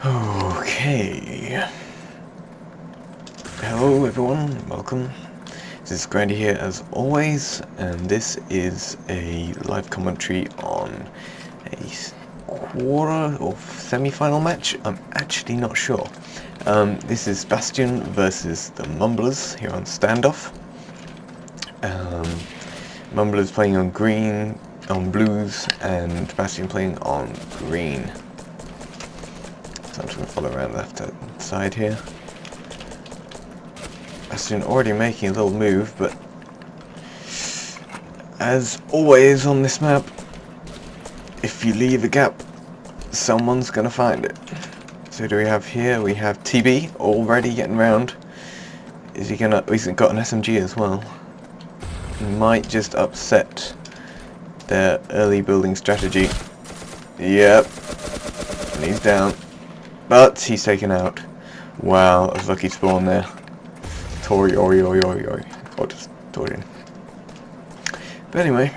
Okay. Hello everyone, welcome. This is Grandy here as always, and this is a live commentary on a quarter or semi-final match. I'm actually not sure. This is Bastion versus the Mumblerz here on standoff. Mumblerz playing on green, on blues, and Bastion playing on green. So I'm just going to follow around the left side here. Bastion already making a little move, but as always on this map, if you leave a gap, someone's going to find it. So do we have here? We have TB already getting round. Is he gonna? He's got an SMG as well. He might just upset their early building strategy. Yep, and he's down. But he's taken out. Wow, that was a lucky spawn there. Toryjn. Or just Toryjn. But anyway,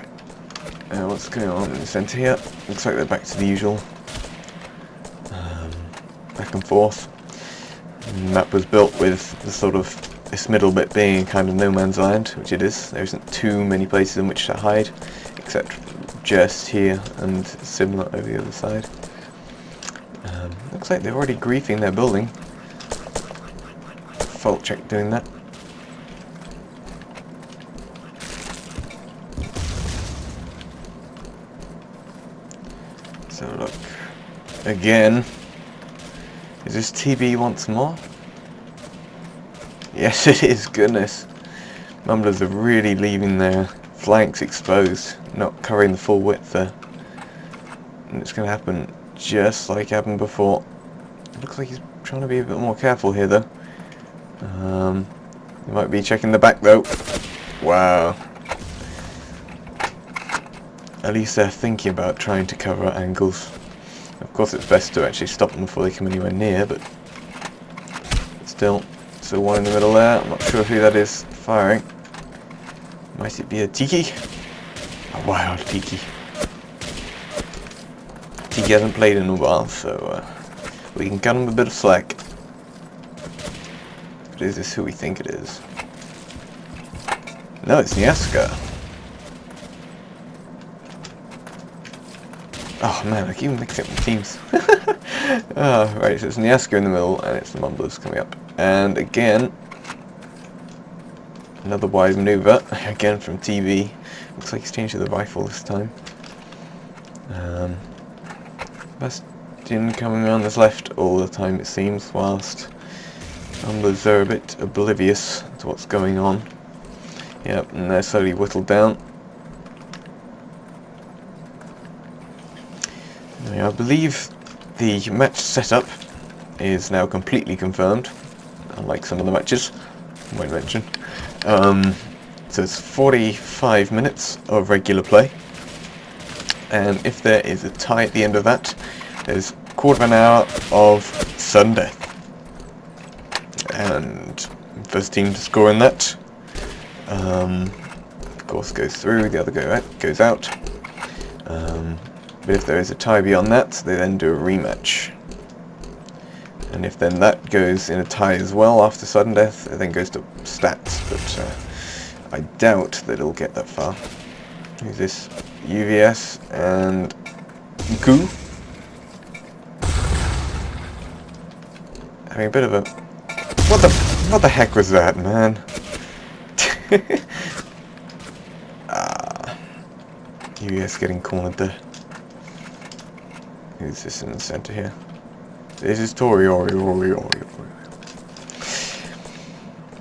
what's going on in the centre here? Looks like they're back to the usual. Back and forth. The map was built with the sort of this middle bit being kind of no man's land, which it is. There isn't too many places in which to hide, except just here and similar over the other side. Looks like they're already griefing their building. FaultCheck doing that. So look, again, is this TB once more? Yes it is, goodness. Mumblerz are really leaving their flanks exposed, not covering the full width there. And it's going to happen just like happened before. It looks like he's trying to be a bit more careful here though. He might be checking the back though. Wow. At least they're thinking about trying to cover angles. Of course it's best to actually stop them before they come anywhere near, but still. So one in the middle there, I'm not sure who that is firing. Might it be a tiki? A wild tiki. Tiki hasn't played in a while, so we can cut him a bit of slack. But is this who we think it is? No, it's NIASKA. Oh man, I keep mixing up the teams. Oh, right, so it's NIASKA in the middle, and it's the Mumblerz coming up. And again, another wise maneuver, again from TV. Looks like he's changed to the rifle this time. Bastion coming around this left all the time it seems, whilst Mumblerz are a bit oblivious to what's going on. Yep, and they're slowly whittled down. Now, I believe the match setup is now completely confirmed, unlike some of the matches I won't mention. So it's 45 minutes of regular play, and if there is a tie at the end of that, there's a quarter of an hour of sudden death. And first team to score in that, of course, goes through, the other goes out. But if there is a tie beyond that, they then do a rematch. And if then that goes in a tie as well after sudden death, it then goes to stats. But I doubt that it'll get that far. Who's this? UVS and Goo. Having a bit of a... What the heck was that, man? UVS getting cornered there. Who's this in the centre here? This is Toryjn.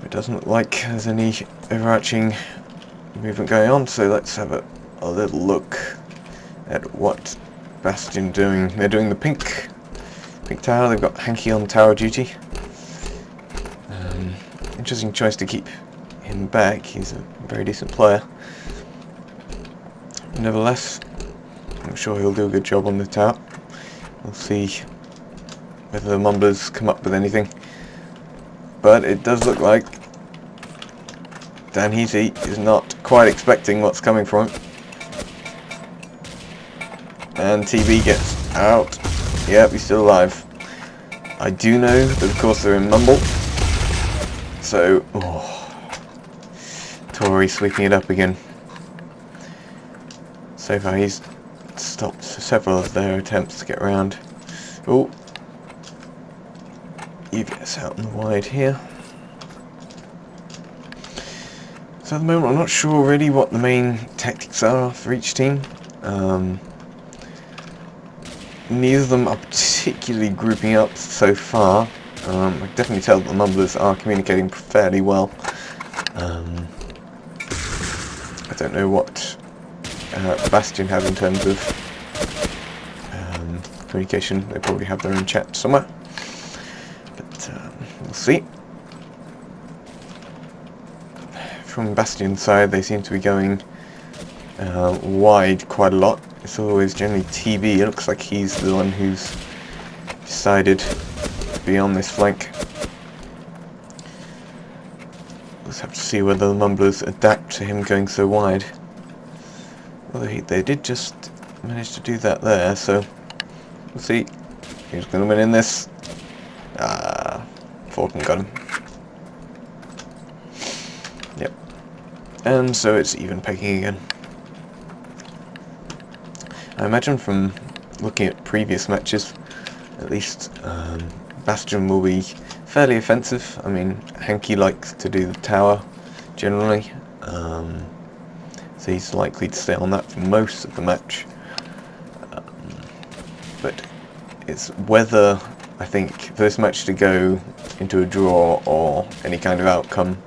It doesn't look like there's any overarching movement going on, so let's have a little look at what Bastion doing. They're doing the pink tower. They've got Hankey on tower duty. Interesting choice to keep him back. He's a very decent player. Nevertheless, I'm sure he'll do a good job on the tower. We'll see whether the Mumblerz come up with anything. But it does look like danhezee is not quite expecting what's coming from him. And TB gets out. Yep, he's still alive. I do know that of course they're in Mumble. So, Tory sweeping it up again. So far he's stopped several of their attempts to get around. Oh, you get us out in the wide here. So at the moment I'm not sure really what the main tactics are for each team. Neither of them are particularly grouping up so far. I can definitely tell that the Mumblerz are communicating fairly well. I don't know what Bastion have in terms of communication. They probably have their own chat somewhere. But we'll see. From Bastion's side, they seem to be going wide quite a lot. It's always generally TB. It looks like he's the one who's decided to be on this flank. We'll have to see whether the Mumblerz adapt to him going so wide. Well, they did just manage to do that there, so we'll see who's going to win in this. FaultCheck got him. Yep. And so it's even pegging again. I imagine from looking at previous matches, at least Bastion will be fairly offensive. I mean, Hankey likes to do the tower generally, so he's likely to stay on that for most of the match. But it's whether, I think, for this match to go into a draw or any kind of outcome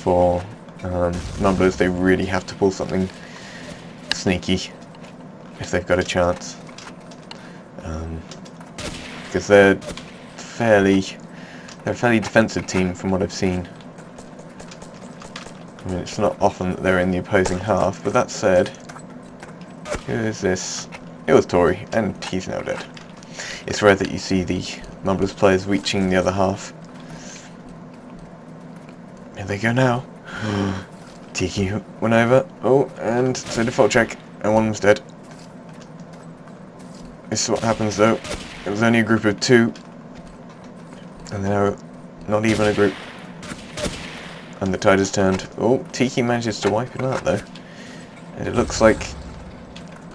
for Mumblerz, they really have to pull something sneaky if they've got a chance, because they're a fairly defensive team from what I've seen. I mean, it's not often that they're in the opposing half, but that said, who is this? It was Tory, and he's now dead. It's rare that you see the Mumblerz players reaching the other half. Here they go now. Tiki went over. Oh, and so did FaultCheck, and one was dead. This is what happens though. It was only a group of two, and now not even a group. And the tide has turned. Oh, Tiki manages to wipe him out though. And it looks like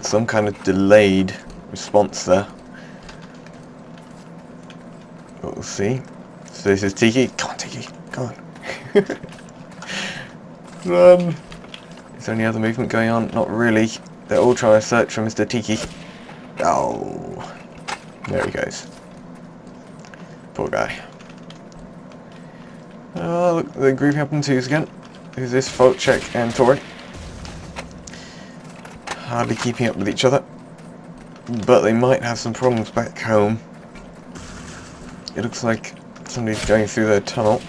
some kind of delayed response there. But we'll see. So this is Tiki. Come on, Tiki. Come on. Run. Is there any other movement going on? Not really. They're all trying to search for Mr. Tiki. Oh. There he goes. Poor guy. Oh, look, the grouping up in twos again. Who's this? FaultCheck and Toryjn. Hardly keeping up with each other. But they might have some problems back home. It looks like somebody's going through their tunnel.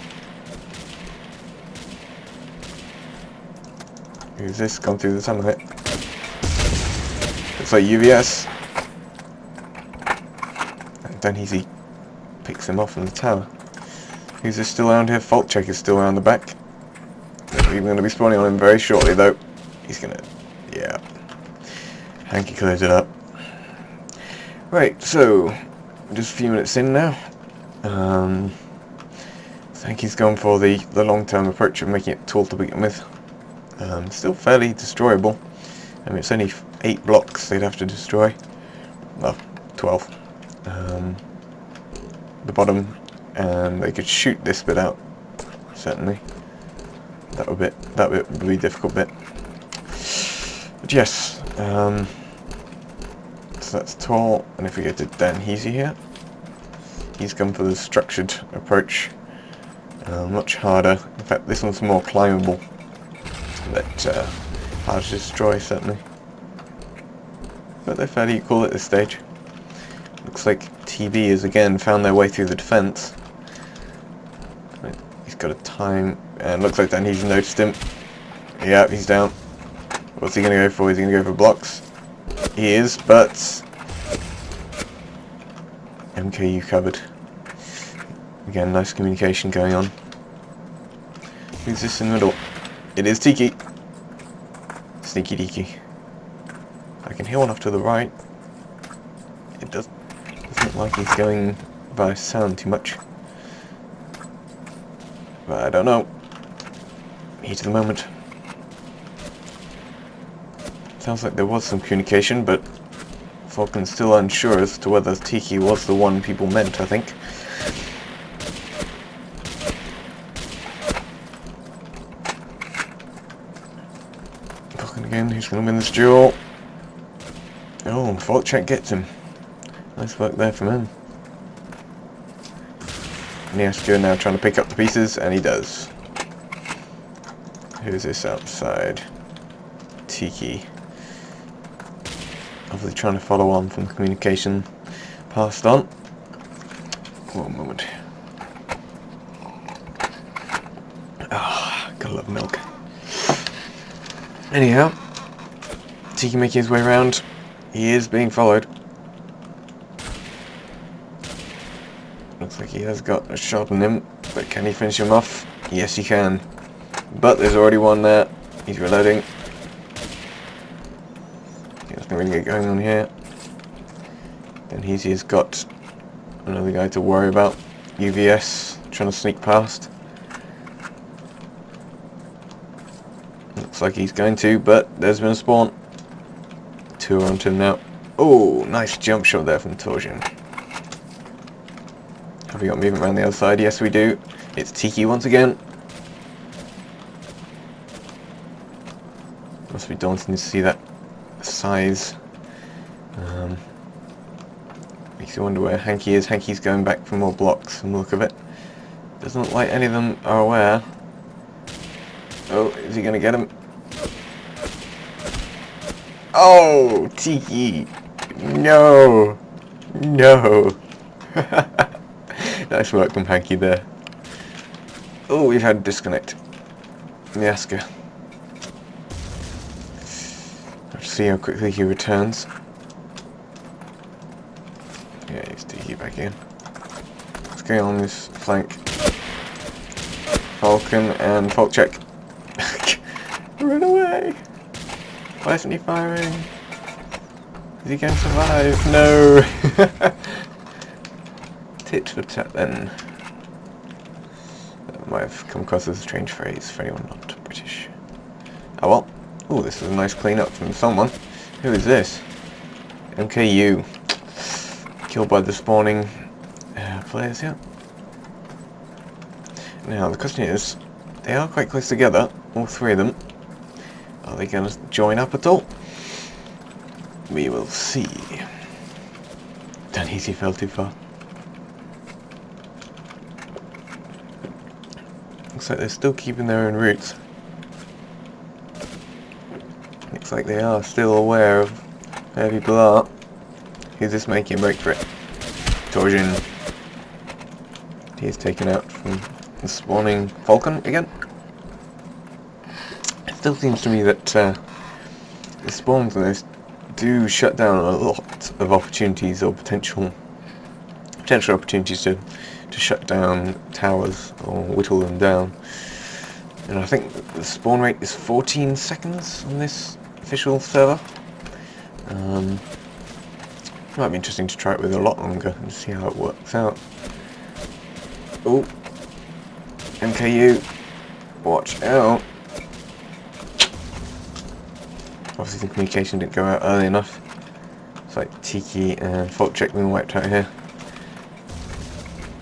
Who's this? Gone through the tunnel here. Looks like UVS. And danhezee picks him off from the tower. Who's this still around here? FaultCheck is still around the back. We're going to be spawning on him very shortly though. He's going to... yeah. Hankey clears it up. Right, so just a few minutes in now. Hankey's gone for the long-term approach of making it tall to begin with. Still fairly destroyable. I mean, it's only 8 blocks they'd have to destroy. Well, 12. The bottom, and they could shoot this bit out. Certainly, that bit would be a difficult bit. But yes, so that's tall. And if we go to danhezee here, he's gone for the structured approach. Much harder. In fact, this one's more climbable. But hard to destroy, certainly. But they're fairly equal at this stage. Looks like TB has again found their way through the defence. Right, he's got a time, and looks like danhezee noticed him. Yeah, he's down. What's he going to go for? Is he going to go for blocks? He is, but MKU covered. Again, nice communication going on. Who's this in the middle? It is Tiki. Sneaky Tiki. I can hear one off to the right. It doesn't look like he's going by sound too much. But I don't know. Heat of the moment. Sounds like there was some communication, but Falcon's still unsure as to whether Tiki was the one people meant, I think. Falcon again, who's going to win this duel? Oh, FaultCheck gets him. Nice work there from him. NIASKA now trying to pick up the pieces, and he does. Who's this outside? Tiki. Obviously trying to follow on from the communication passed on. One moment. Ah, gotta love milk. Anyhow, Tiki making his way around. He is being followed. Looks like he has got a shot on him, but can he finish him off? Yes, he can. But there's already one there. He's reloading. Nothing really get going on here. Then he's got another guy to worry about. UVS trying to sneak past. Looks like he's going to, but there's been a spawn. Two are onto him now. Oh, nice jump shot there from Toryjn. Have we got movement around the other side? Yes, we do. It's Tiki once again. Must be daunting to see that size. Makes you wonder where Hankey is. Hankey's going back for more blocks from the look of it. Doesn't look like any of them are aware. Oh, is he going to get him? Oh, Tiki! No! No! Nice work from Hankey there. Oh, we've had a disconnect. NIASKA. Let's see how quickly he returns. Yeah, he's Tiki back in. Let's go on this flank. Falcon and FaultCheck. Run away! Why isn't he firing? Is he going to survive? No! Tit for tat then. That might have come across as a strange phrase for anyone not British. Oh well. Oh, this is a nice clean up from someone. Who is this? MKU. Killed by the spawning players, yeah. Now, the question is, they are quite close together, all three of them. Are they going to join up at all? We will see. Danhezee fell too far. Looks like they're still keeping their own routes. Looks like they are still aware of where people are. Who's this making a break for it? Toryjn. He is taken out from the spawning Falcon again. It still seems to me that the spawns of this do shut down a lot of opportunities or potential opportunities to shut down towers or whittle them down. And I think the spawn rate is 14 seconds on this official server. It might be interesting to try it with a lot longer and see how it works out. Oh, MKU, watch out. Obviously the communication didn't go out early enough. It's like Tiki and FaultCheck being wiped out here.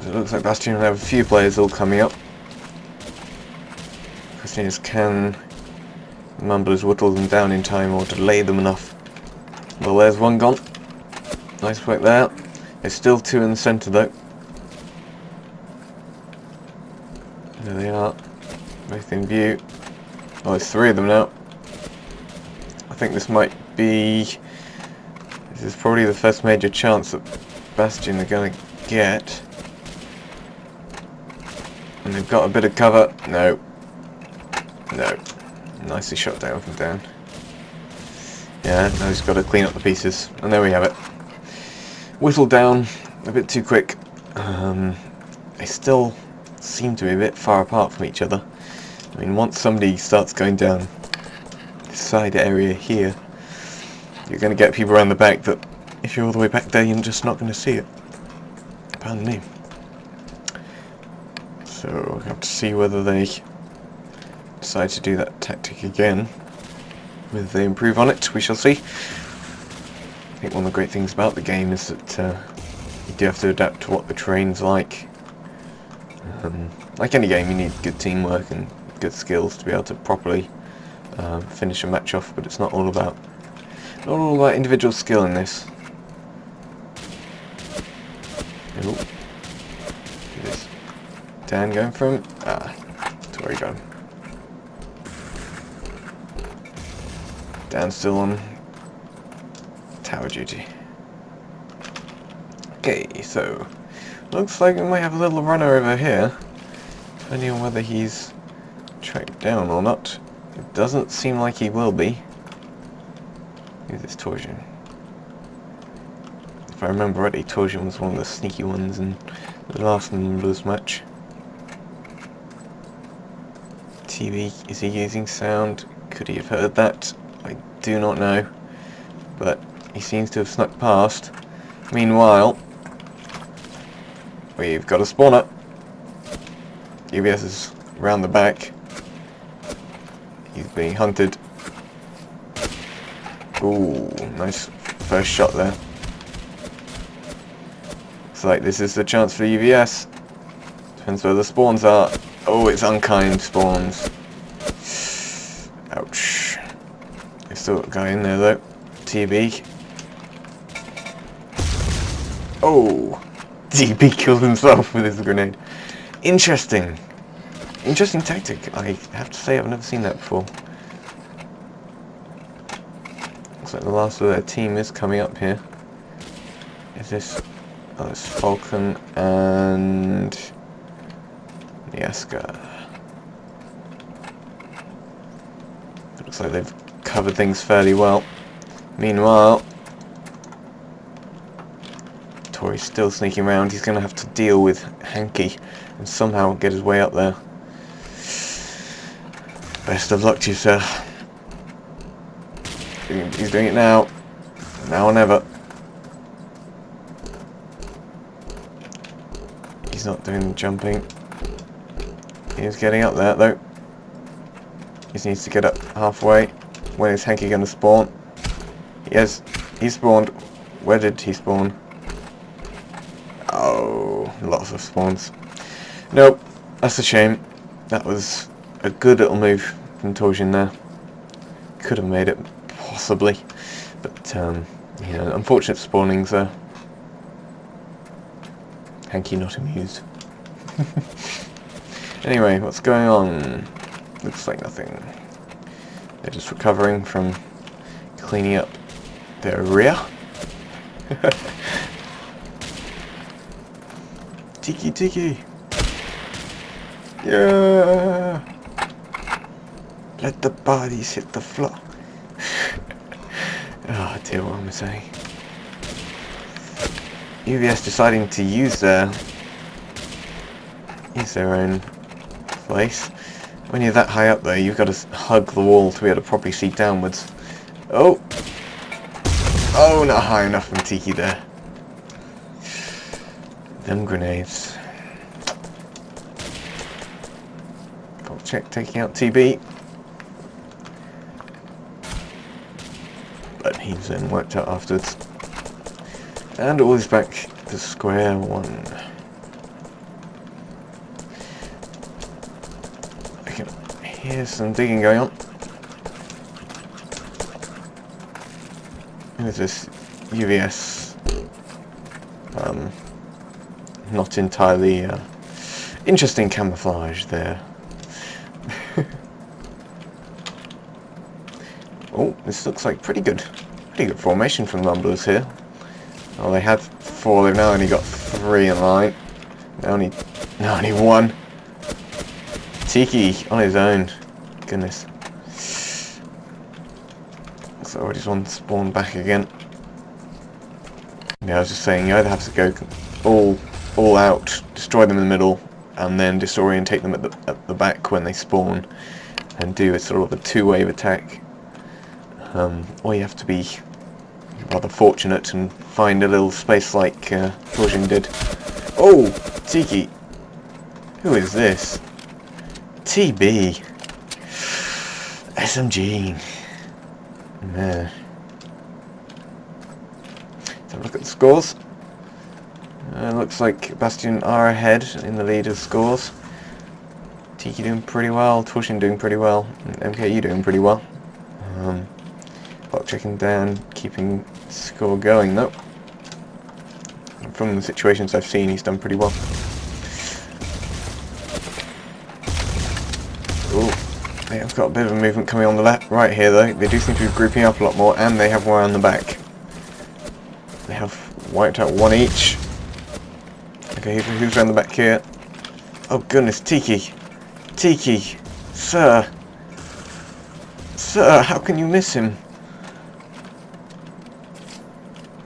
So it looks like Bastion will have a few players all coming up. The question is, can Mumblerz whittle them down in time or delay them enough? Well, there's one gone. Nice work there. There's still two in the centre though. There they are. Both in view. Oh, there's three of them now. I think this might be... This is probably the first major chance that Bastion are going to get. And they've got a bit of cover. No. No. Nicely shot down from down. Yeah, now he's got to clean up the pieces. And there we have it. Whittled down a bit too quick. They still seem to be a bit far apart from each other. I mean, once somebody starts going down this side area here, you're going to get people around the back that, if you're all the way back there, you're just not going to see it. Pardon me. So we'll have to see whether they decide to do that tactic again. Whether they improve on it, we shall see. I think one of the great things about the game is that you do have to adapt to what the terrain's like. Like any game, you need good teamwork and good skills to be able to properly finish a match off, but it's not all about individual skill in this. Ooh. Is Dan going for him? Toryjn. Dan's still on tower duty. Okay, so looks like we might have a little runner over here, depending on whether he's tracked down or not. It doesn't seem like he will be. Who's this Toryjn? If I remember rightly, Toryjn was one of the sneaky ones in the last Mumblerz match. TV, is he using sound? Could he have heard that? I do not know. But he seems to have snuck past. Meanwhile, we've got a spawner. UBS is round the back. He's being hunted. Ooh, nice first shot there. Looks like this is the chance for UVS. Depends where the spawns are. Oh, it's unkind spawns. Ouch. There's still a guy in there though. TB. Oh! TB killed himself with his grenade. Interesting. Interesting tactic. I have to say I've never seen that before. Looks like the last of their team is coming up here. Is this... oh, it's Falcon and... NIASKA. It looks like they've covered things fairly well. Meanwhile... Tory's still sneaking around. He's going to have to deal with Hankey and somehow get his way up there. Best of luck to you, sir. He's doing it now. Now or never. He's not doing the jumping. He's getting up there, though. He just needs to get up halfway. When is Hankey going to spawn? Yes, he spawned. Where did he spawn? Oh, lots of spawns. Nope, that's a shame. That was a good little move from Toryjn there. Could have made it, possibly. But, you know, unfortunate spawnings there. Hankey not amused. Anyway, what's going on? Looks like nothing. They're just recovering from cleaning up their rear. Tiki tiki! Yeah! Let the bodies hit the floor. Oh dear, what am I saying? UVS deciding to use their own place. When you're that high up there, you've got to hug the wall to be able to properly see downwards. Oh! Oh, not high enough from Tiki there. Them grenades. FaultCheck taking out TB. But he's then worked out afterwards. And all is back to square one. I can hear some digging going on. Who is this? UVS. Not entirely interesting camouflage there. Oh, this looks like pretty good formation from Mumblerz here. Oh, they had 4, they've now only got 3 in line. Now only one. Tiki on his own. Goodness. Looks like already one spawned back again. Yeah, I was just saying, you either have to go all out, destroy them in the middle, and then disorientate them at the back when they spawn, and do a sort of a two-wave attack. Or you have to be rather fortunate and find a little space like Toryjn did. Oh, Tiki. Who is this? TB. SMG. Man. Let's have a look at the scores. Looks like Bastion are ahead in the lead of scores. Tiki doing pretty well, Toryjn doing pretty well, and MKU doing pretty well. FaultChecking down, keeping score going though. From the situations I've seen, he's done pretty well. Ooh, they have got a bit of a movement coming on the left, right here though. They do seem to be grouping up a lot more, and they have one on the back. They have wiped out one each. Okay, who's around the back here? Oh goodness, Tiki! Tiki! Sir! Sir, how can you miss him?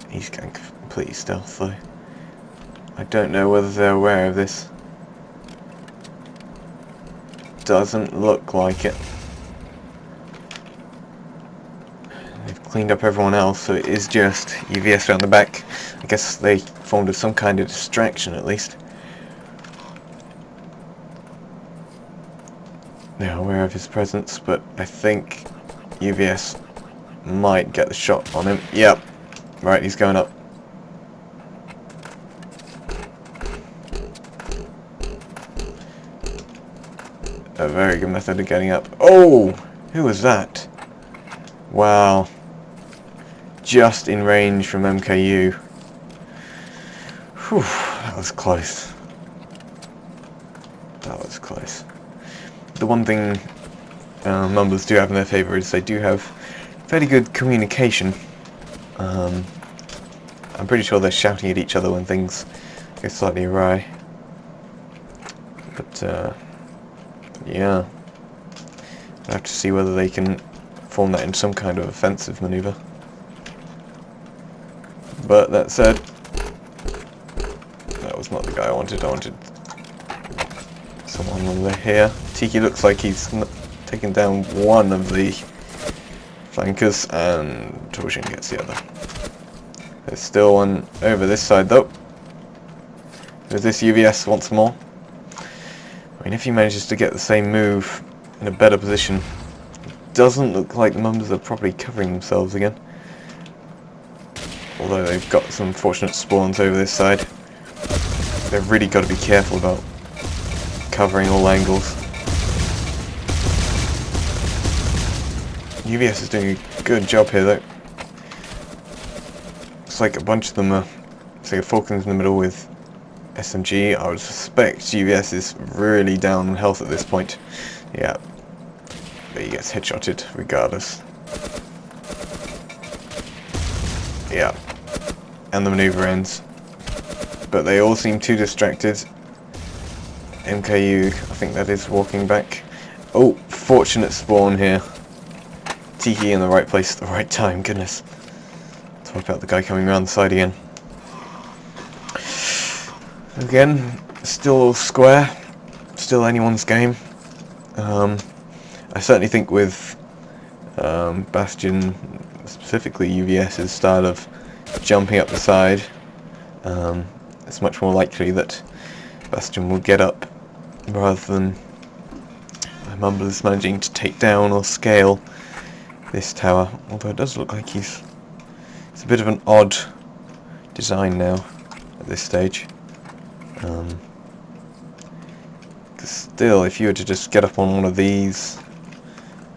He's going completely stealth though. I don't know whether they're aware of this. Doesn't look like it. They've cleaned up everyone else, so it is just UVS around the back. I guess they formed some kind of distraction at least. They're aware of his presence, but I think UVS might get the shot on him. Yep. Right, he's going up. A very good method of getting up. Oh! Who was that? Wow. Just in range from MKU. Whew, that was close. That was close. The one thing Mumblerz do have in their favour is they do have fairly good communication. I'm pretty sure they're shouting at each other when things go slightly awry. But, yeah. I'll have to see whether they can form that into some kind of offensive manoeuvre. But that said, that was not the guy I wanted. I wanted someone over here. Tiki looks like he's taken down one of the flankers, and Toryjn gets the other. There's still one over this side though. There's this UVS once more. I mean, if he manages to get the same move in a better position, it doesn't look like the Mumblerz are properly covering themselves again. Although they've got some fortunate spawns over this side. They've really got to be careful about covering all angles. UVS is doing a good job here though. Looks like a bunch of them are, say, Falcons in the middle with SMG. I would suspect UVS is really down on health at this point. Yeah. But he gets headshotted regardless. Yeah. And the maneuver ends. But they all seem too distracted. MKU, I think that is walking back. Oh, fortunate spawn here. Tiki in the right place at the right time, goodness. Let's wipe out the guy coming around the side again. Again, still square. Still anyone's game. I certainly think with Bastion, specifically UVS's style of jumping up the side, it's much more likely that Bastion will get up rather than Mumblerz managing to take down or scale this tower. Although it does look like it's a bit of an odd design now at this stage. Still, if you were to just get up on one of these,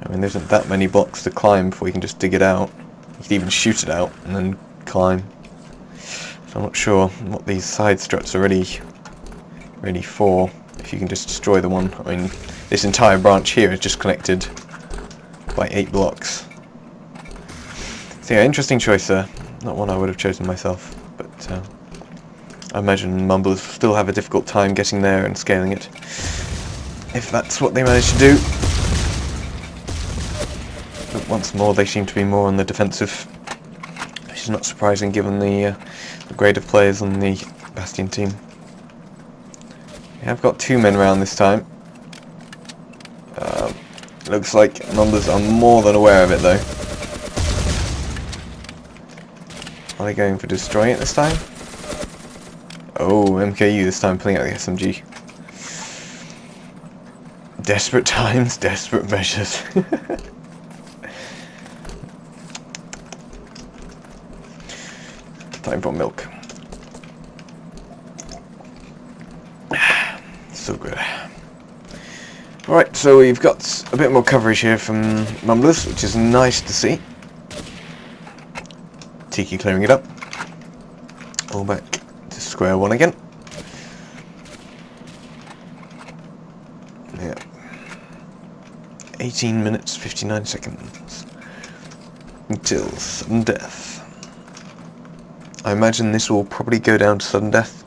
I mean, there isn't that many blocks to climb before you can just dig it out. You could even shoot it out and then climb. So I'm not sure what these side struts are really for, if you can just destroy the one. I mean, this entire branch here is just connected by 8 blocks. So yeah, interesting choice there. Not one I would have chosen myself, but I imagine Mumblerz still have a difficult time getting there and scaling it, if that's what they manage to do. But once more, they seem to be more on the defensive, which is not surprising given the grade of players on the Bastion team. We have got 2 men around this time. Looks like Mumblerz are more than aware of it though. Are they going for destroying it this time? Oh, MKU this time pulling out the SMG. Desperate times, desperate measures. Time for milk. So good. Alright, so we've got a bit more coverage here from Mumblerz, which is nice to see. Tiki clearing it up. All back to square one again. Yeah. 18 minutes, 59 seconds. Until sudden death. I imagine this will probably go down to sudden death.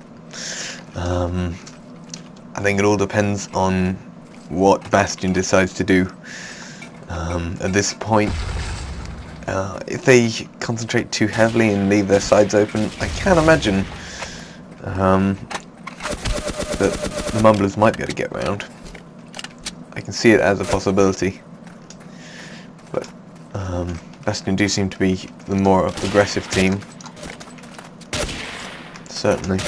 I think it all depends on what Bastion decides to do. At this point, if they concentrate too heavily and leave their sides open, I can imagine that the Mumblerz might be able to get round. I can see it as a possibility, but Bastion do seem to be the more aggressive team. Certainly.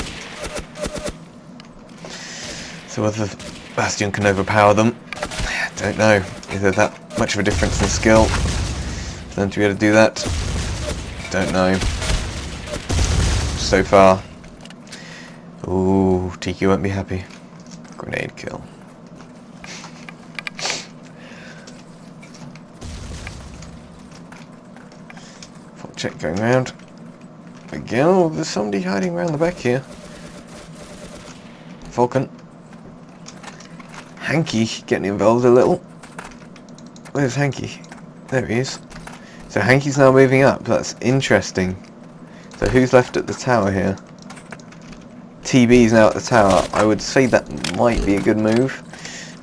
So whether Bastion can overpower them, I don't know. Is there that much of a difference in skill for them to be able to do that? Don't know. So far. Ooh, Tiki won't be happy. Grenade kill. FaultCheck going round. Again, oh, there's somebody hiding around the back here. Falcon. Hankey getting involved a little. Where's Hankey? There he is. So Hankey's now moving up. That's interesting. So who's left at the tower here? TB's now at the tower. I would say that might be a good move.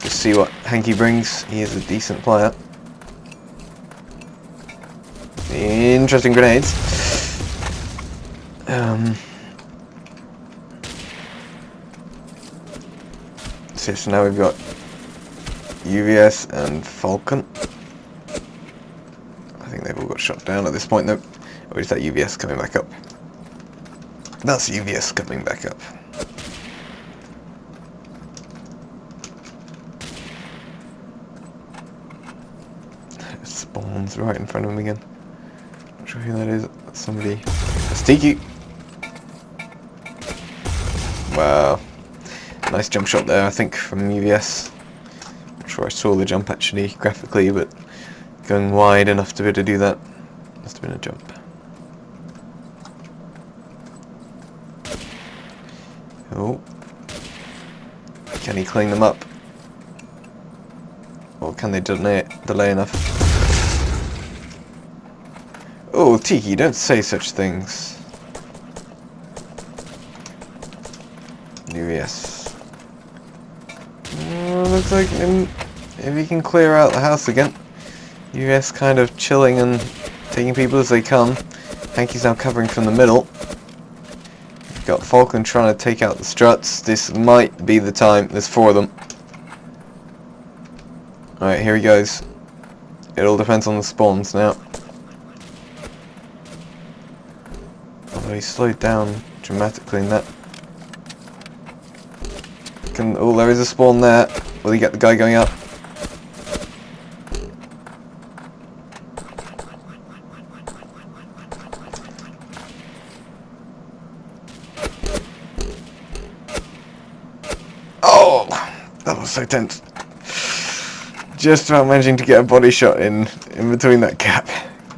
Just see what Hankey brings. He is a decent player. Interesting grenades. So now we've got UVS and Falcon. I think they've all got shot down at this point though. Or is that UVS coming back up? That's UVS coming back up. Spawns right in front of him again. Not sure who that is. That's somebody. That's Tiki. Wow. Nice jump shot there, I think, from UVS. Not sure I saw the jump actually graphically, but going wide enough to be able to do that. Must have been a jump. Oh. Can he clean them up? Or can they delay enough? Oh, Tiki, don't say such things. UVS. Looks like if he can clear out the house again. UVS kind of chilling and taking people as they come. Hankey's now covering from the middle. We've got Falcon trying to take out the struts. This might be the time. There's 4 of them. Alright, here he goes. It all depends on the spawns now. Although he slowed down dramatically in that. Oh, there is a spawn there. Will he get the guy going up? Oh! That was so tense. Just about managing to get a body shot in between that gap.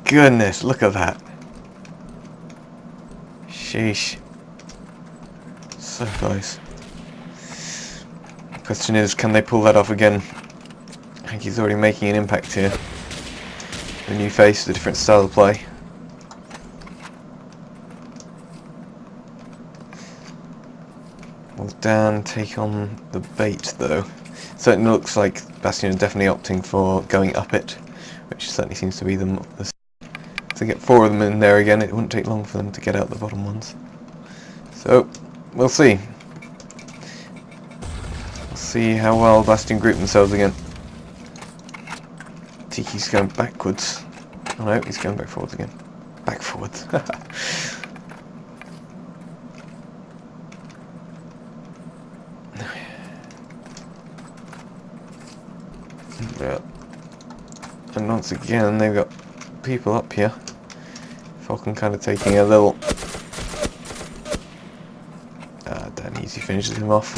Goodness, look at that. Sheesh. So close. Question is, can they pull that off again? I think he's already making an impact here. A new face, a different style of play. Will Dan take on the bait though? Certainly looks like Bastion is definitely opting for going up it, which certainly seems to be the to get 4 of them in there again. It wouldn't take long for them to get out the bottom ones. So we'll see. See how well Bastion group themselves again. Tiki's going backwards. Oh no, he's going back forwards again. Back forwards. Yeah. And once again, they've got people up here. Falcon kind of taking a little... danhezee finishes him off.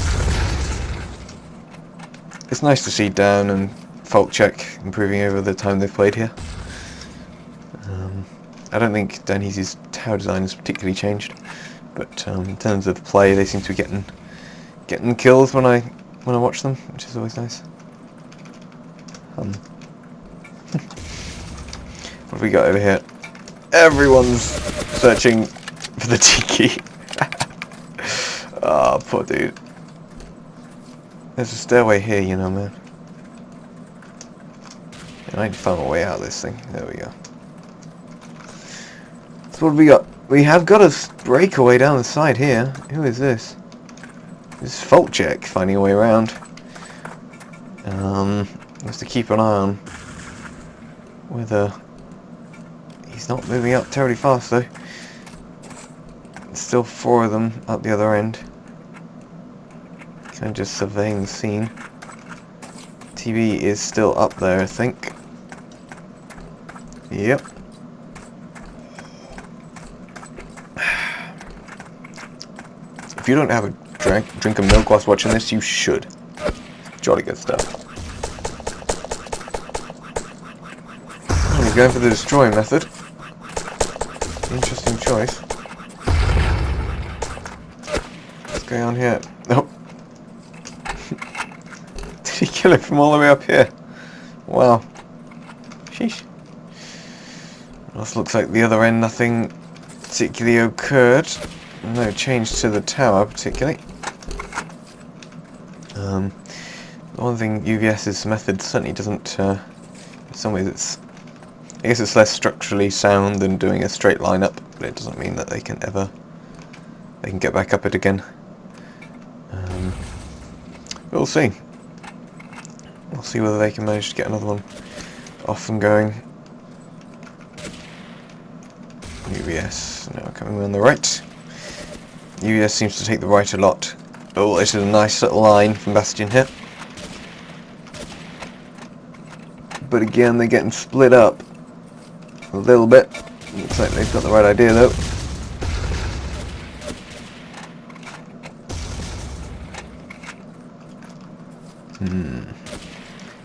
It's nice to see Dan and FaultCheck improving over the time they've played here. I don't think danhezee's tower design has particularly changed, but in terms of play, they seem to be getting kills when I watch them, which is always nice. What have we got over here? Everyone's searching for the tiki. Oh, poor dude. There's a stairway here, you know, man. I need to find my way out of this thing. There we go. So what have we got? We have got a breakaway down the side here. Who is this? This is FaultCheck finding a way around. Has to keep an eye on whether he's not moving up terribly fast though. There's still 4 of them at the other end. Kind of just surveying the scene. TV is still up there, I think. Yep. If you don't have a drink of milk whilst watching this, you should. Jolly good stuff. He's going for the destroy method. Interesting choice. What's going on here? Nope. Did he kill it from all the way up here? Wow. Sheesh. This looks like the other end, nothing particularly occurred. No change to the tower, particularly. One thing UVS's method certainly doesn't, in some ways I guess it's less structurally sound than doing a straight line up, but it doesn't mean that they can get back up it again. We'll see. We'll see whether they can manage to get another one off and going. UVS now coming on the right. UVS seems to take the right a lot. Oh, this is a nice little line from Bastion here. But again, they're getting split up a little bit. Looks like they've got the right idea though.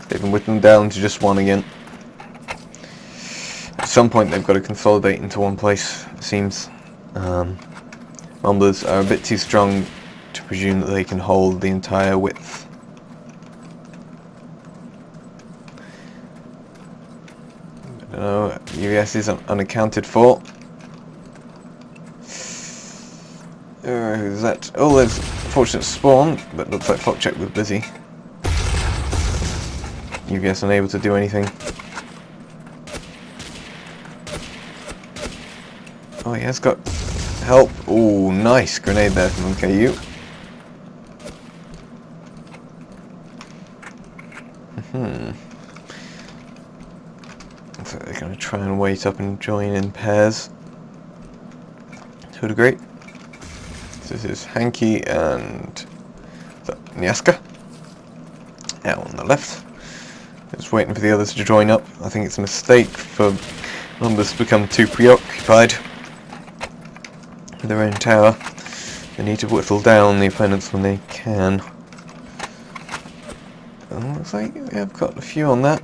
They've been whittling down to just one again. At some point they've got to consolidate into one place, it seems. Mumblerz are a bit too strong to presume that they can hold the entire width. I don't know, UVS is unaccounted for. Who's that? Oh, there's a fortunate spawn, but looks like FaultCheck was busy. UVS unable to do anything. Oh, he has got help. Oh, nice grenade there from NKU. So they're going to try and wait up and join in pairs to a degree. So this is hankey and NIASKA out on the left. Just waiting for the others to join up. I think it's a mistake for Mumblerz to become too preoccupied with their own tower. They need to whittle down the opponents when they can. And looks like we have got a few on that.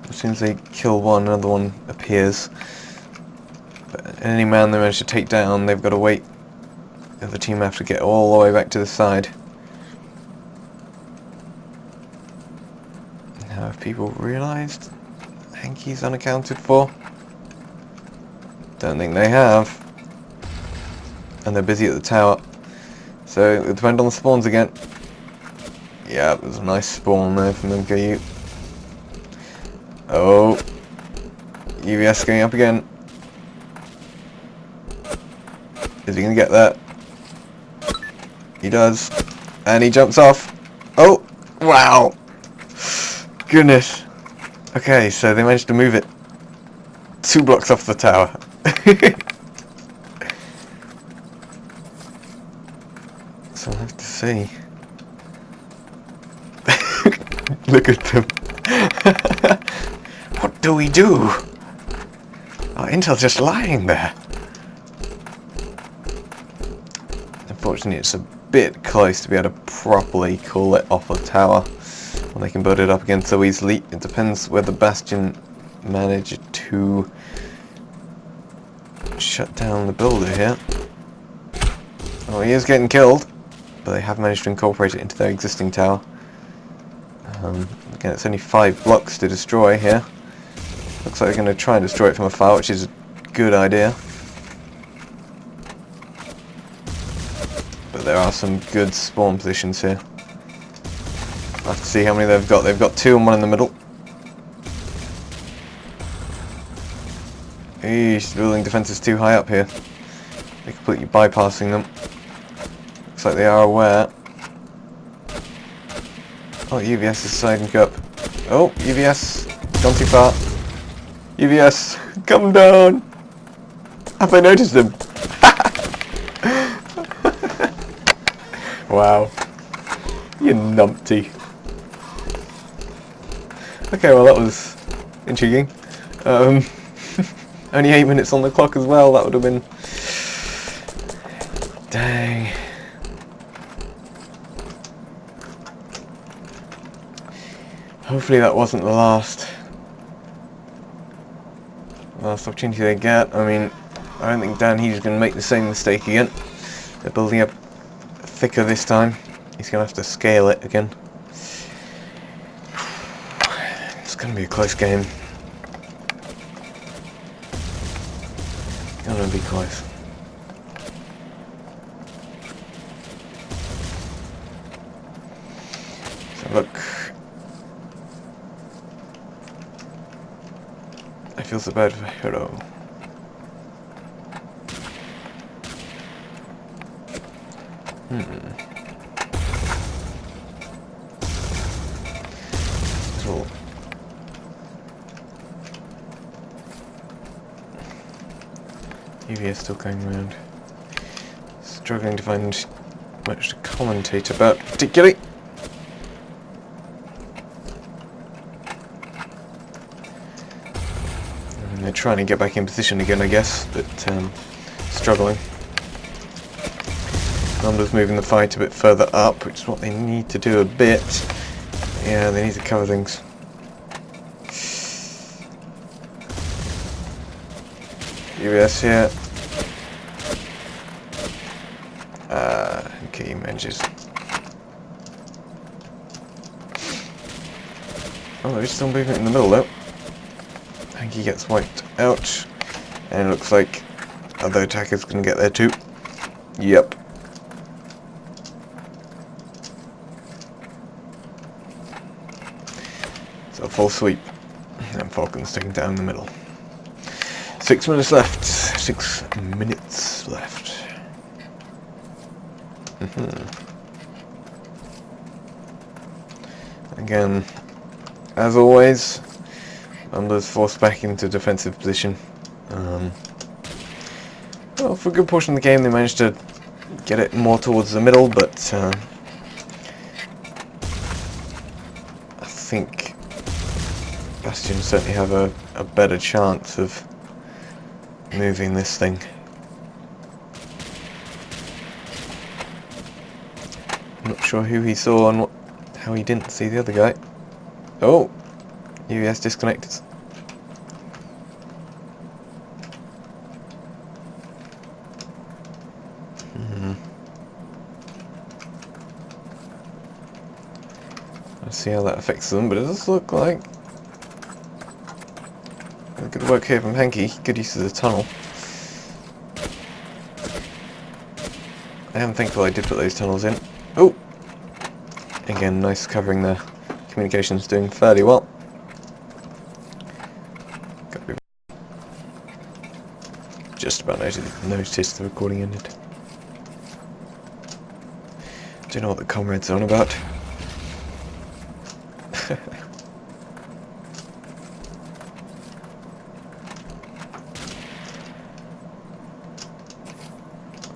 As soon as they kill one, another one appears. But any man they manage to take down, they've got to wait. The other team have to get all the way back to the side. Now, have people realised hankey's unaccounted for? Don't think they have. And they're busy at the tower. So it'll depend on the spawns again. Yeah, there's a nice spawn there from NKU. Oh, UVS going up again. Is he going to get that? He does. And he jumps off. Oh, wow. Goodness. Okay, so they managed to move it 2 blocks off the tower. So I'll have to see. Look at them. What do we do? Our intel's just lying there. Unfortunately, it's a bit close to be able to properly call it off a tower. Well, they can build it up again so easily. It depends whether Bastion managed to shut down the builder here. Oh, he is getting killed, but they have managed to incorporate it into their existing tower. Again, it's only 5 blocks to destroy here. Looks like they're going to try and destroy it from afar, which is a good idea. But there are some good spawn positions here. I'll have to see how many they've got. They've got 2 and 1 in the middle. Eesh, building defenses too high up here. They're completely bypassing them. Looks like they are aware. Oh, UVS is siding up. Oh, UVS, gone too far. UVS, come down! Have I noticed him? Wow. You numpty. Okay, well that was intriguing. Only 8 minutes on the clock as well, that would have been... Dang. Hopefully that wasn't the last opportunity they get. I mean, I don't think danhezee's going to make the same mistake again. They're building up thicker this time. He's going to have to scale it again. It's going to be a close game. Going to be close. So look. I feel so bad for Hero. Little UVS still going around. Struggling to find much to commentate about particularly. They're trying to get back in position again, I guess, but struggling. Mumblerz moving the fight a bit further up, which is what they need to do a bit. Yeah, they need to cover things. UVS here. Okay, manages. Oh, there's still movement in the middle though. Hankey gets wiped out, and it looks like other attackers can get there too. Yep. So full sweep, and Falcon's taking down the middle. 6 minutes left. 6 minutes left. Again, as always, Mumblerz forced back into defensive position. Well, for a good portion of the game they managed to get it more towards the middle, but I think Bastion certainly have a better chance of moving this thing. I'm not sure who he saw and how he didn't see the other guy. Oh! UVS disconnected. Let's see how that affects them, but it does look like good work here from hankey. Good use of the tunnel. I am thankful I did put those tunnels in. Oh! Again, nice covering there. Communications doing fairly well. Just about noticed the recording ended. Do you know what the comrade's on about?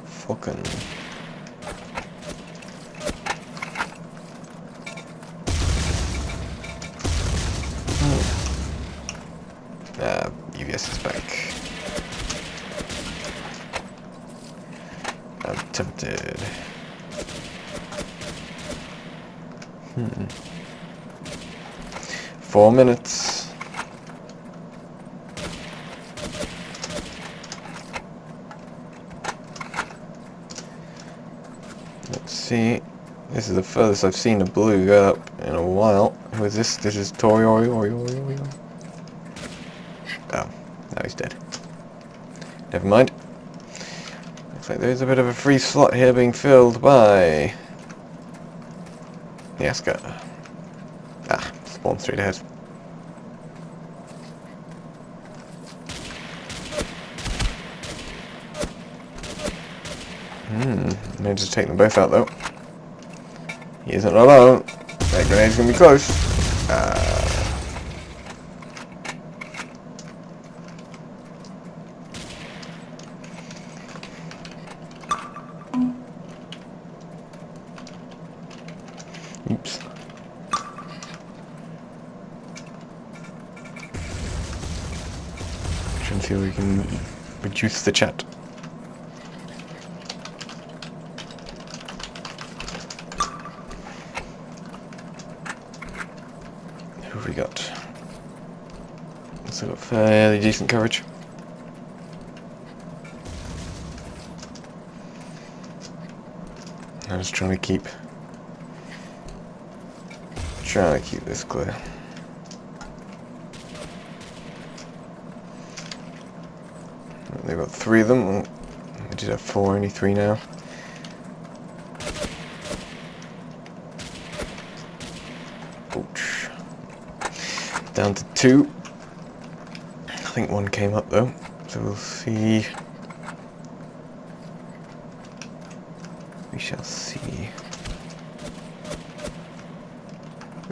Falcon. Tempted. 4 minutes. Let's see. This is the furthest I've seen a blue go up in a while. Who is this? This is Toryjn. Oh, now he's dead. Never mind. Looks like there's a bit of a free slot here being filled by NIASKA. Ah, spawn straight ahead. Managed to take them both out though. He isn't alone. That grenade's gonna be close. Oops. Try and see if we can reduce the chat. Who have we got? So got fairly decent coverage. I'm just trying to keep this clear. They've got 3 of them. We did have 4, only 3 now. Ouch. Down to 2. I think 1 came up though, so we'll see. We shall see.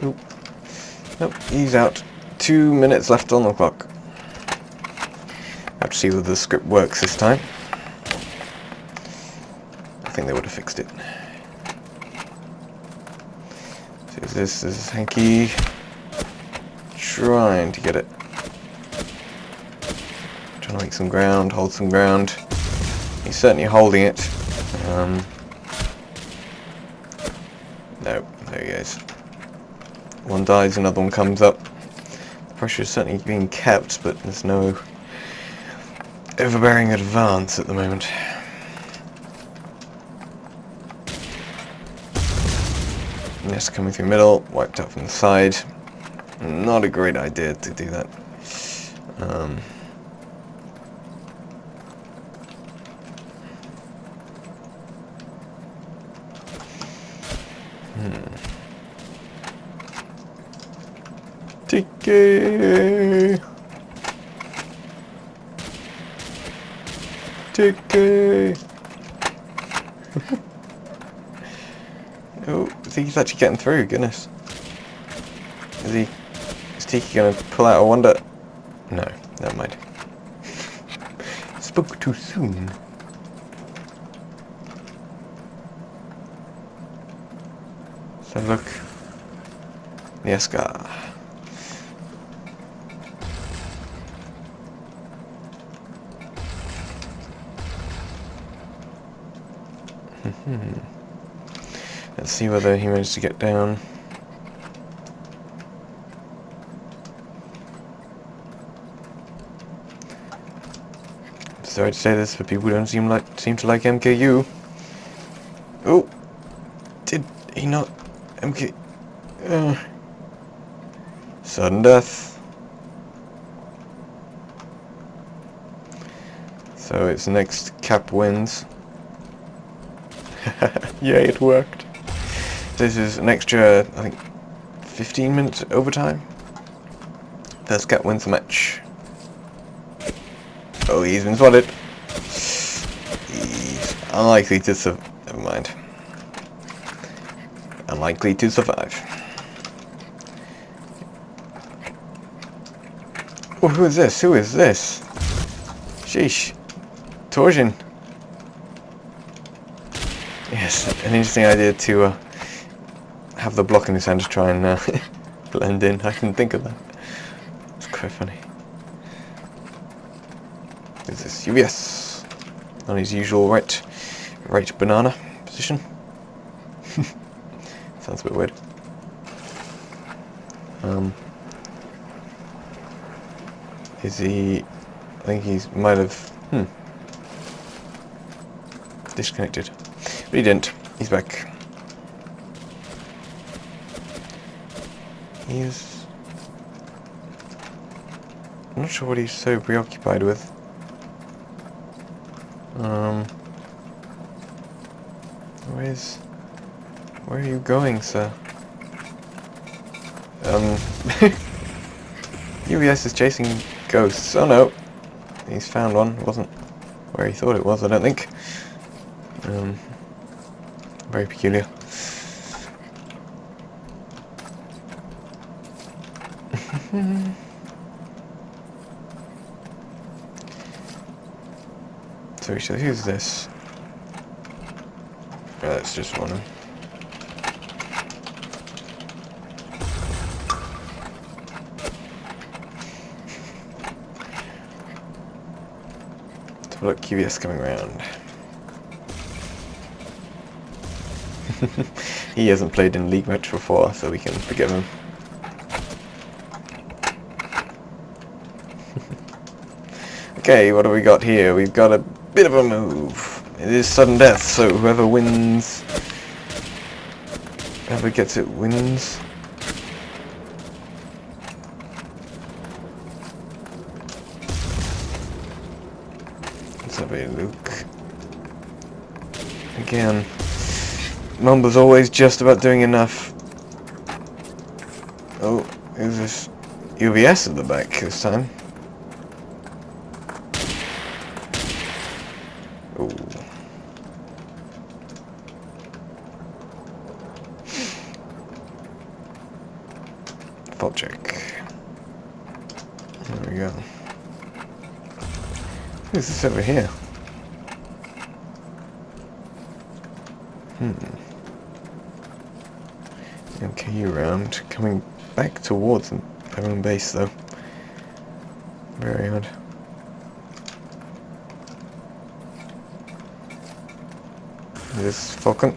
Oop. Nope, he's out. 2 minutes left on the clock. Have to see whether the script works this time. I think they would have fixed it. So this is hankey trying to get it. Trying to make some ground, hold some ground. He's certainly holding it. No, there he goes. 1 dies, another one comes up. The pressure is certainly being kept, but there's no overbearing advance at the moment. Yes, coming through middle, wiped out from the side. Not a great idea to do that. Tiki! Tiki! Oh, I think he's actually getting through, goodness. Is Tiki gonna pull out a wonder? No, never mind. Spoke too soon. Let's have a look. NIASKA. Let's see whether he managed to get down. I'm sorry to say this, but people don't seem to like MKU. Oh, did he not MK? Sudden death. So it's next cap wins. Yay, it worked. This is an extra, I think, 15 minutes overtime. First cap wins the match. Oh, he's been spotted. He's unlikely to survive. Never mind. Unlikely to survive. Oh, who is this? Who is this? Sheesh. Toryjn. Yes, an interesting idea to have the block in his hand to try and blend in. I didn't think of that. It's quite funny. Is this UBS? On his usual right right banana position. Sounds a bit weird. Is he... I think he's might have... disconnected. But he didn't. He's back. He's... I'm not sure what he's so preoccupied with. Where are you going, sir? UVS is chasing ghosts. Oh no! He's found one. It wasn't where he thought it was, I don't think. Very peculiar. So who's this? Oh, that's just one. Look, QVS coming around. He hasn't played in League much before, so we can forgive him. Okay, what have we got here? We've got a bit of a move. It is sudden death, so whoever wins... Whoever gets it wins. Let's have a look. Again, Mumblerz always just about doing enough. Oh, who's this? UVS at the back this time. Oh. FaultCheck. There we go. Who's this over here? Okay, around. Coming back towards them. Their own base though. Very odd. This Falcon.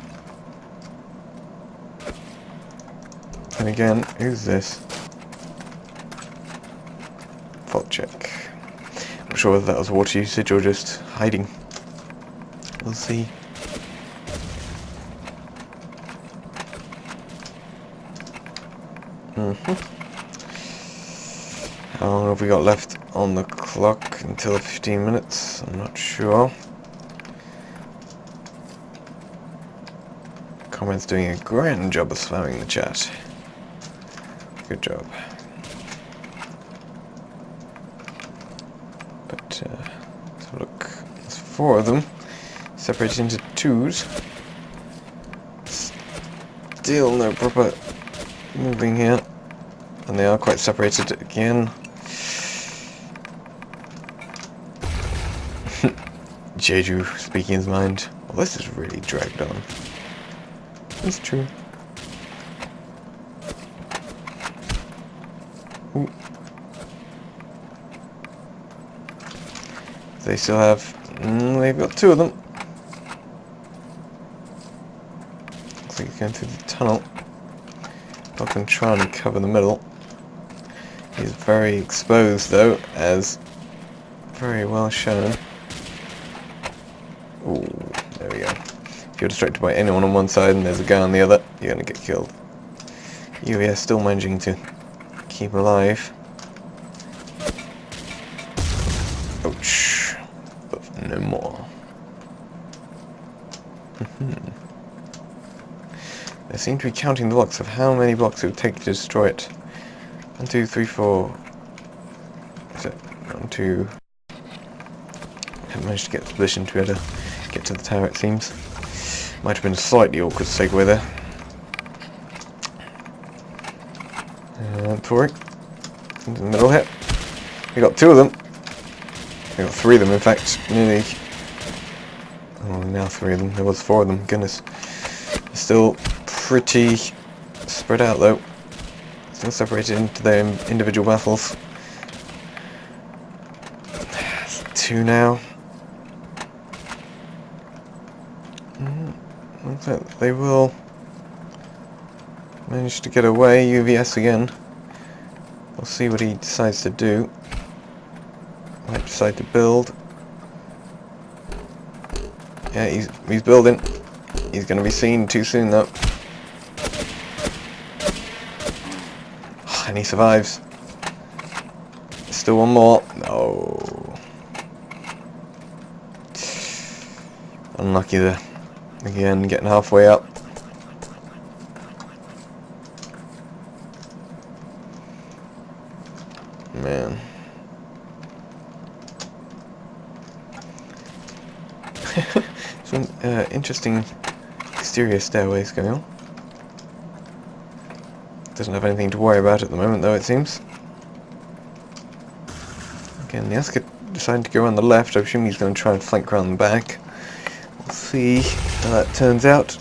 And again, who's this? FaultCheck. I'm sure whether that was water usage or just hiding. We'll see. How long have we got left on the clock? Until 15 minutes? I'm not sure. Comment's doing a grand job of spamming the chat. Good job. But, let's have a look. There's 4 of them, separated into 2s. Still no proper moving here. And they are quite separated again. Jeju speaking his mind. Well, this is really dragged on. It's true. Ooh. They still have... they've got 2 of them. Looks like he's going through the tunnel. Not going to try and cover the middle. He's very exposed though, as very well shown. Ooh, there we go. If you're distracted by anyone on one side and there's a guy on the other, you're going to get killed. UVS still managing to keep alive. Ouch. But no more. They seem to be counting the blocks of how many blocks it would take to destroy it. 1, 2, 3, 4. Is it 1, 2? Haven't managed to get the position to be able to get to the tower, it seems. Might have been a slightly awkward segue there. Toryjn into the middle here. We got 2 of them. We got 3 of them, in fact. Nearly. Oh, now 3 of them. There was 4 of them. Goodness. Still pretty spread out though. Still separated into their individual battles. 2 now. Looks like they will manage to get away. UVS again. We'll see what he decides to do. Might decide to build. Yeah, he's building. He's going to be seen too soon though. And he survives. Still one more. No. Unlucky there. Again, getting halfway up. Man. Some interesting exterior stairways going on. Doesn't have anything to worry about at the moment though, it seems. Again, NIASKA deciding to go around the left. I assume he's going to try and flank around the back. We'll see how that turns out.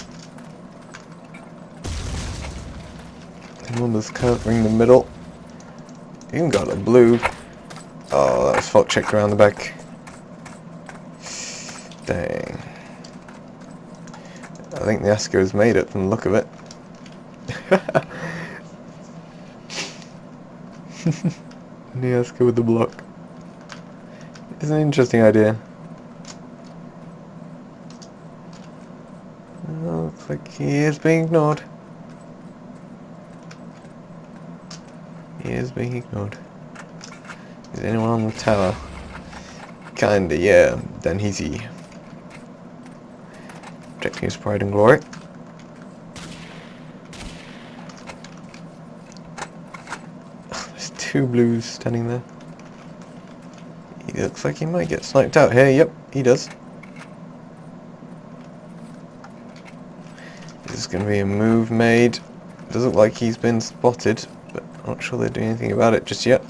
Mumblerz covering the middle. Even got a blue. Oh, that's FaultCheck around the back. Dang. I think NIASKA has made it from the look of it. NIASKA with the block. It's an interesting idea. Oh, looks like he is being ignored. He is being ignored. Is anyone on the tower? Kinda, yeah. Danhezee. Protecting his pride and glory. There's two blues standing there. He looks like he might get sniped out here. Yep, he does. There's going to be a move made. Does look like he's been spotted, but I'm not sure they're doing anything about it just yet.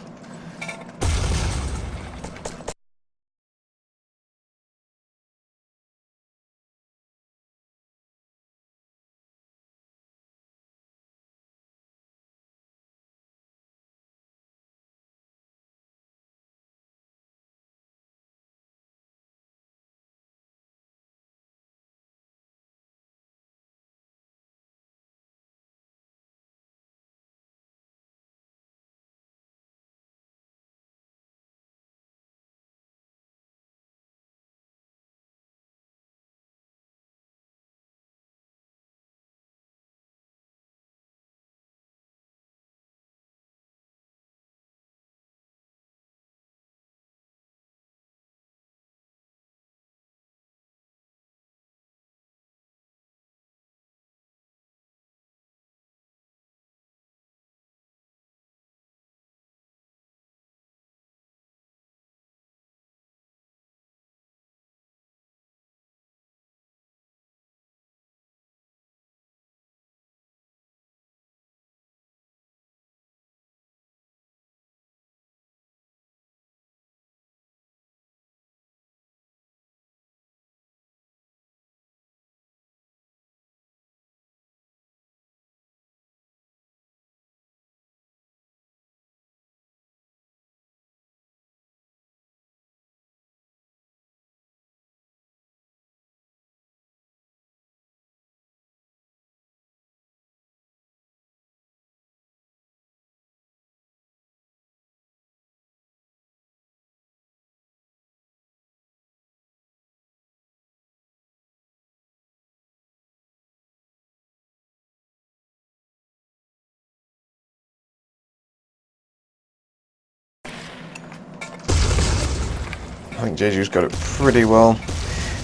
I think Jeju's got it pretty well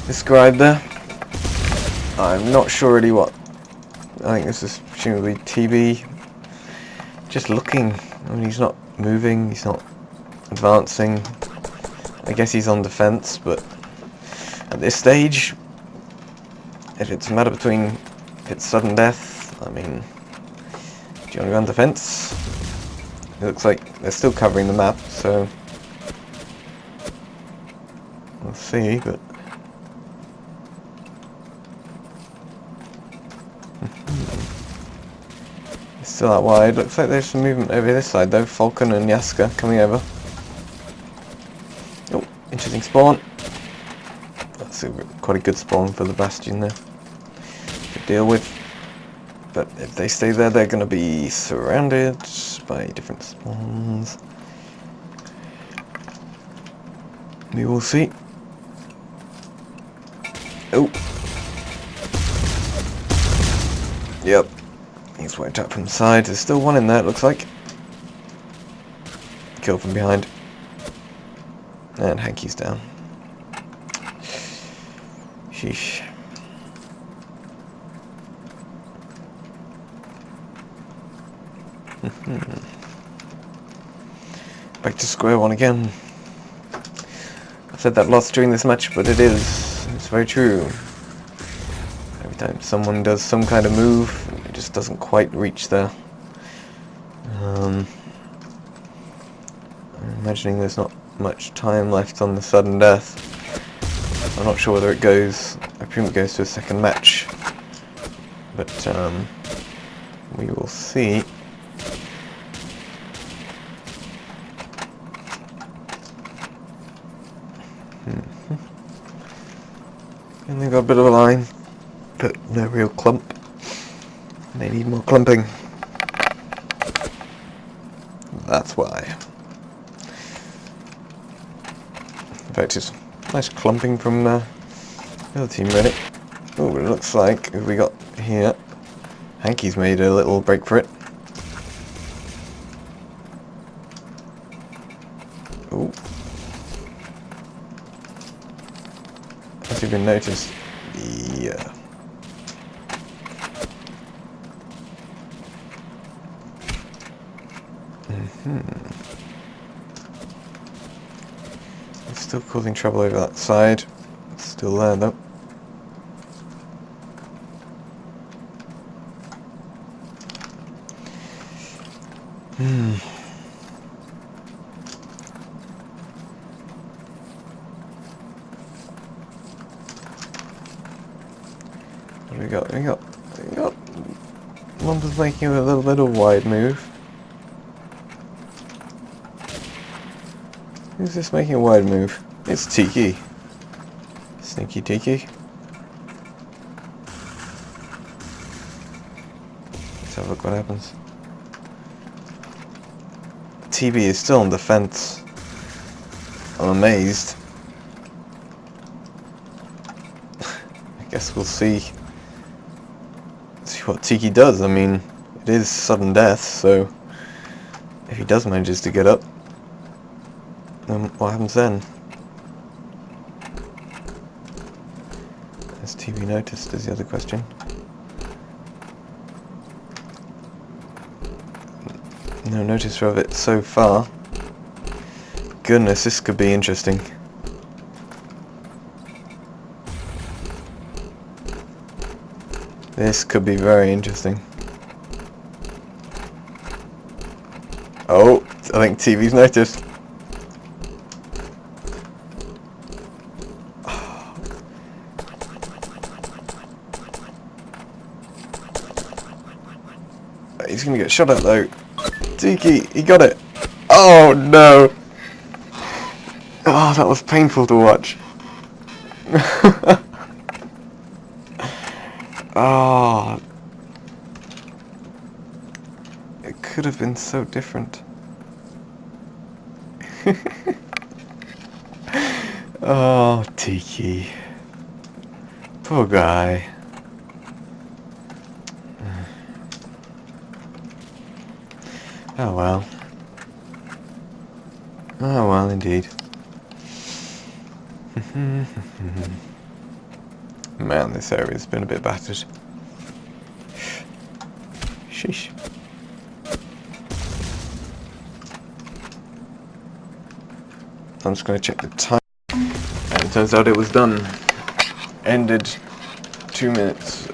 described there. I'm not sure really what. I think this is presumably TB. Just looking. I mean, he's not moving, he's not advancing. I guess he's on defense, but at this stage, if it's a matter between if it's sudden death, I mean, do you want to go on defense? It looks like they're still covering the map, so we'll see, but it's still out wide. Looks like there's some movement over this side though. Falcon and NIASKA coming over. Oh, interesting spawn. That's quite a good spawn for the Bastion there. deal with. But if they stay there, they're going to be surrounded by different spawns. We will see. Oh. Yep. He's wiped out from the side. There's still one in there, it looks like. Kill from behind. And Hankey's down. Sheesh. Back to square one again. I've said that lots during this match, but it's very true. Every time someone does some kind of move, it just doesn't quite reach there. I'm imagining there's not much time left on the sudden death. I'm not sure whether it goes, I presume it goes to a second match, but we will see. And they've got a bit of a line, but no real clump. They need more clumping. That's why. In fact, it's nice clumping from the other team, really. Oh, it looks like who we got here. Hankey's made a little break for it. Oh. Has he been noticed? Yeah. It's still causing trouble over that side. It's still there though. What do we got? We got Mumblerz making a little bit of wide move. Who's this making a wide move? It's Tiki. Sneaky Tiki. Let's have a look what happens. TB is still on defense. I'm amazed. I guess we'll see what Tiki does. I mean, it is sudden death, so if he does manages to get up, then what happens then? Has TB noticed is the other question. No notice of it so far. Goodness, this could be interesting. This could be very interesting. Oh, I think TV's noticed. He's gonna get shot at though. Tiki, he got it. Oh no. Oh, that was painful to watch. Oh, it could have been so different. Oh, Tiki. Poor guy. Oh well. Oh well, indeed. Man, this area's been a bit battered. Sheesh. I'm just going to check the time. And it turns out it was done. Ended 2 minutes.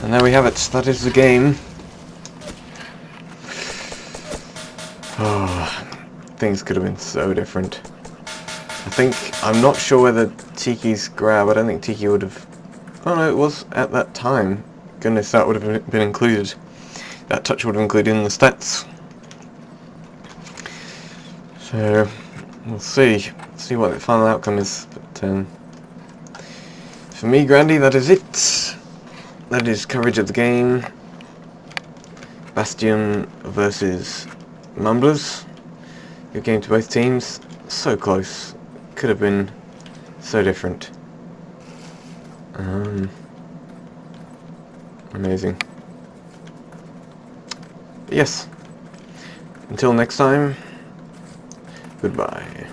And there we have it. That is the game. Oh, things could have been so different. I'm not sure whether Tiki's grab, I don't think Tiki would have... Oh no, it was at that time. Goodness, that would have been included. That touch would have included in the stats. So, We'll see what the final outcome is. But for me, Grandy, that is it. That is coverage of the game. Bastion versus Mumblerz. Good game to both teams. So close. Could have been so different. Amazing. Yes. Until next time, goodbye.